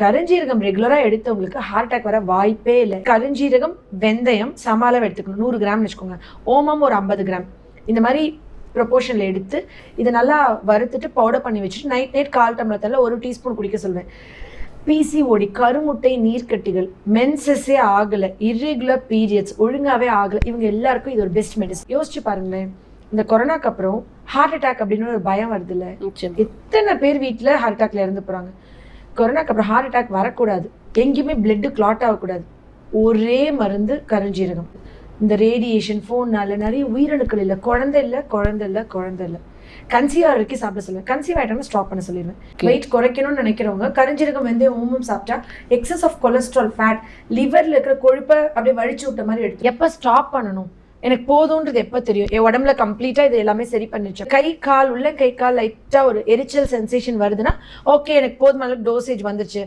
கருஞ்சீரகம் ரெகுலரா எடுத்தவங்களுக்கு heart attack வர வாய்ப்பே இல்லை. கருஞ்சீரகம், வெந்தயம் சம அளவு எடுத்துக்கணும். 100 கிராம் வச்சுக்கோங்க. ஓமம் ஒரு 50 கிராம். இந்த மாதிரி ப்ரொபோர்ஷனில் எடுத்து இதை நல்லா வறுத்துட்டு பவுடர் பண்ணி வச்சுட்டு நைட் 1/4 டம்ளர் தண்ணியில் 1 டீஸ்பூன் குடிக்க சொல்வேன். பிசிஓடி, கருமுட்டை நீர்க்கட்டிகள், மென்சஸே ஆகலை, இர்ரெகுலர் பீரியட்ஸ் ஒழுங்காகவே ஆகலை, இவங்க எல்லாருக்கும் இது ஒரு பெஸ்ட் மெடிசன். யோசிச்சு பாருங்களேன், இந்த கொரோனாக்கு அப்புறம் ஹார்ட் அட்டாக் அப்படின்னு ஒரு பயம் வருது இல்லை? எத்தனை பேர் வீட்டில் ஹார்ட் அட்டாக்ல இறந்து போகிறாங்க. கொரோனாக்கு அப்புறம் ஹார்ட் அட்டாக் வரக்கூடாது, எங்கேயுமே பிளட்டு கிளாட் ஆகக்கூடாது. ஒரே மருந்து கருஞ்சீரகம். இந்த ரேடியேஷன், ஃபோன்னால நிறைய உயிரணுக்கள் இல்லை, குழந்தை இல்லை. கன்சீவ் வரைக்கும் சாப்பிட சொல்லுவேன். கன்சீவ் ஆகிட்டாங்கன்னா ஸ்டாப் பண்ண சொல்லிடுவேன். வெயிட் குறைக்கணும்னு நினைக்கிறவங்க கருஞ்சீரகம், வெந்தயம், ஓமம் சாப்பிட்டா எக்ஸஸ் ஆஃப் கொலஸ்ட்ரால், ஃபேட், லிவரில் இருக்கிற கொழுப்பை அப்படியே வழிச்சு விட்ட மாதிரி எடுத்து எப்போ ஸ்டாப் பண்ணணும், எனக்கு போதும்ன்றது எப்போ தெரியும்? என் உடம்புல கம்ப்ளீட்டாக இது எல்லாமே சரி பண்ணிச்சு. கை கால் லைட்டாக ஒரு எரிச்சல் சென்சேஷன் வருதுன்னா ஓகே, எனக்கு போதுமான டோசேஜ் வந்துருச்சு.